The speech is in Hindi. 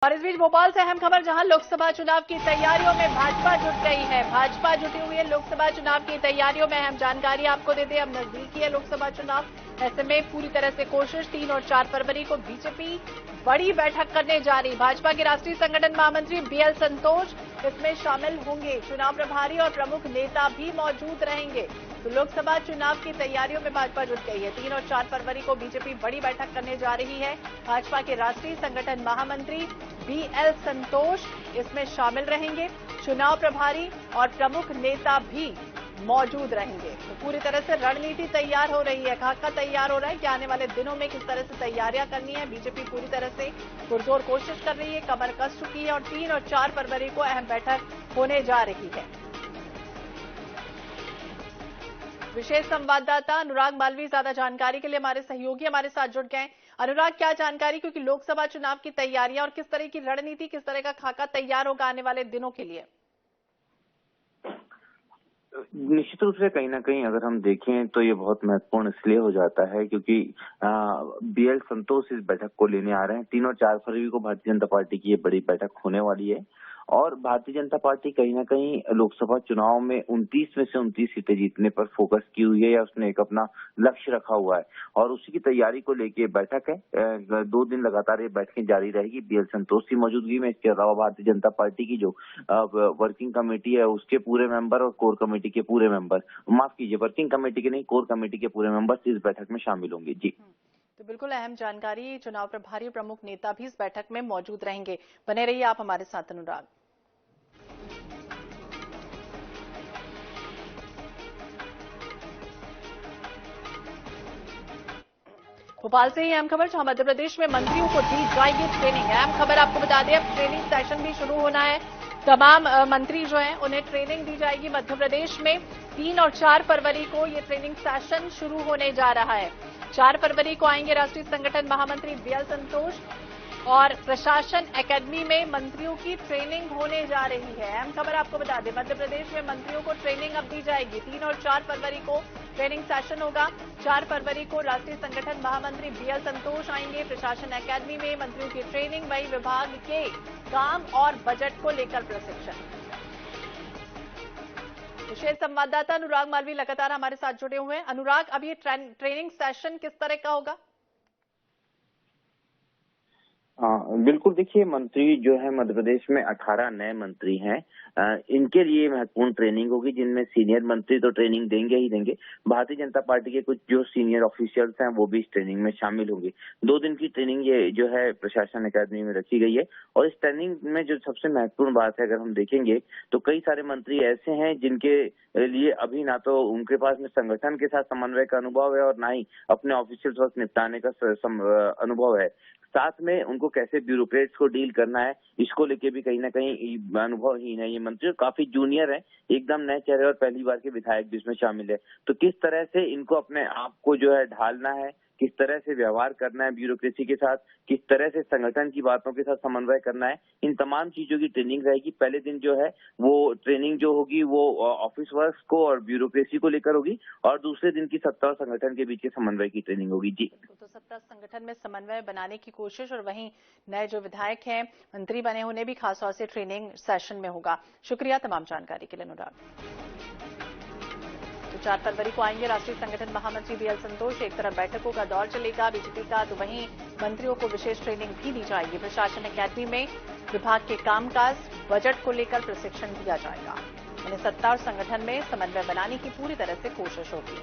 और इस बीच भोपाल से अहम खबर, जहां लोकसभा चुनाव की तैयारियों में भाजपा जुट गई है। भाजपा जुटी हुई है लोकसभा चुनाव की तैयारियों में। अहम जानकारी आपको दे दें, अब नजदीकी है लोकसभा चुनाव। ऐसे में पूरी तरह से कोशिश 3 और 4 फरवरी को बीजेपी बड़ी बैठक करने जा रही। भाजपा के राष्ट्रीय संगठन महामंत्री बीएल संतोष इसमें शामिल होंगे। चुनाव प्रभारी और प्रमुख नेता भी मौजूद रहेंगे। तो लोकसभा चुनाव की तैयारियों में भाजपा जुट गई है। 3 और 4 फरवरी को बीजेपी बड़ी बैठक करने जा रही है। भाजपा के राष्ट्रीय संगठन महामंत्री बीएल संतोष इसमें शामिल रहेंगे। चुनाव प्रभारी और प्रमुख नेता भी मौजूद रहेंगे। तो पूरी तरह से रणनीति तैयार हो रही है, खाका तैयार हो रहा है कि आने वाले दिनों में किस तरह से तैयारियां करनी है। बीजेपी पूरी तरह से पुरजोर कोशिश कर रही है, कमर कस चुकी है और 3 और 4 फरवरी को अहम बैठक होने जा रही है। विशेष संवाददाता अनुराग मालवी ज्यादा जानकारी के लिए हमारे सहयोगी हमारे साथ जुड़ गए। अनुराग, क्या जानकारी, क्योंकि लोकसभा चुनाव की तैयारियां और किस तरह की रणनीति, किस तरह का खाका तैयार होगा आने वाले दिनों के लिए? निश्चित रूप से कहीं ना कहीं अगर हम देखें तो ये बहुत महत्वपूर्ण इसलिए हो जाता है क्योंकि बीएल संतोष इस बैठक को लेने आ रहे हैं। 3 और 4 फरवरी को भारतीय जनता पार्टी की ये बड़ी बैठक होने वाली है और भारतीय जनता पार्टी कहीं ना कहीं लोकसभा चुनाव में 29 में से 29 सीटें जीतने पर फोकस की हुई है या उसने एक अपना लक्ष्य रखा हुआ है और उसी की तैयारी को लेके बैठक है। 2 दिन लगातार ये बैठकें जारी रहेगी बीएल संतोष की मौजूदगी में। इसके अलावा भारतीय जनता पार्टी की जो वर्किंग कमेटी है उसके पूरे मेंबर और कोर कमेटी के पूरे मेंबर, माफ कीजिए, वर्किंग कमेटी के नहीं, कोर कमेटी के पूरे मेंबर्स इस बैठक में शामिल होंगे। जी, तो बिल्कुल अहम जानकारी। चुनाव प्रभारी प्रमुख नेता भी इस बैठक में मौजूद रहेंगे। बने रहिए आप हमारे साथ अनुराग। भोपाल से ही अहम खबर, जहां मध्य प्रदेश में मंत्रियों को दी जाएगी ट्रेनिंग। अहम खबर आपको बता दें, अब ट्रेनिंग सेशन भी शुरू होना है। तमाम मंत्री जो हैं उन्हें ट्रेनिंग दी जाएगी मध्य प्रदेश में। 3 और 4 फरवरी को ये ट्रेनिंग सेशन शुरू होने जा रहा है। 4 फरवरी को आएंगे राष्ट्रीय संगठन महामंत्री बीएल संतोष और प्रशासन एकेडमी में मंत्रियों की ट्रेनिंग होने जा रही है। अहम खबर आपको बता दें, मध्य प्रदेश में मंत्रियों को ट्रेनिंग अब दी जाएगी। 3 और 4 फरवरी को ट्रेनिंग सेशन होगा। 4 फरवरी को राष्ट्रीय संगठन महामंत्री बीएल संतोष आएंगे प्रशासन एकेडमी में। मंत्रियों की ट्रेनिंग, वही विभाग के काम और बजट को लेकर प्रशिक्षण। विशेष संवाददाता अनुराग मालवी लगातार हमारे साथ जुड़े हुए हैं। अनुराग, अब ये ट्रेनिंग सेशन किस तरह का होगा? बिल्कुल, देखिए, मंत्री जो है मध्य प्रदेश में 18 नए मंत्री हैं। इनके लिए महत्वपूर्ण ट्रेनिंग होगी, जिनमें सीनियर मंत्री तो ट्रेनिंग देंगे ही देंगे। भारतीय जनता पार्टी के कुछ जो सीनियर ऑफिशियल्स हैं वो भी इस ट्रेनिंग में शामिल होंगे। 2 दिन की ट्रेनिंग ये जो है प्रशासन अकादमी में रखी गई है और इस ट्रेनिंग में जो सबसे महत्वपूर्ण बात है, अगर हम देखेंगे तो कई सारे मंत्री ऐसे हैं जिनके लिए अभी ना तो उनके पास में संगठन के साथ समन्वय का अनुभव है और ना ही अपने ऑफिशियल वर्क निपटाने का अनुभव है। साथ में उनको कैसे ब्यूरोक्रेट्स को डील करना है, इसको लेके भी कहीं ना कहीं अनुभवहीन है ये मंत्री। काफी जूनियर है, एकदम नए चेहरे और पहली बार के विधायक भी इसमें शामिल है। तो किस तरह से इनको अपने आप को जो है ढालना है, किस तरह से व्यवहार करना है ब्यूरोक्रेसी के साथ, किस तरह से संगठन की बातों के साथ समन्वय करना है, इन तमाम चीजों की ट्रेनिंग रहेगी। पहले दिन जो है वो ट्रेनिंग जो होगी वो ऑफिस वर्क को और ब्यूरोक्रेसी को लेकर होगी और दूसरे दिन की सत्ता और संगठन के बीच के समन्वय की ट्रेनिंग होगी। जी, तो सत्ता संगठन में समन्वय बनाने की कोशिश और वहीं नए जो विधायक हैं, मंत्री बने, उन्हें भी खासतौर से ट्रेनिंग सेशन में होगा। शुक्रिया तमाम जानकारी के लिए अनुराग। तो 4 फरवरी को आएंगे राष्ट्रीय संगठन महामंत्री बीएल संतोष। एक तरफ बैठकों का दौर चलेगा बीजेपी का, तो वहीं मंत्रियों को विशेष ट्रेनिंग भी दी जाएगी। प्रशासन अकादमी में विभाग के कामकाज, बजट को लेकर प्रशिक्षण दिया जाएगा। उन्हें सत्ता और संगठन में समन्वय बनाने की पूरी तरह से कोशिश होगी।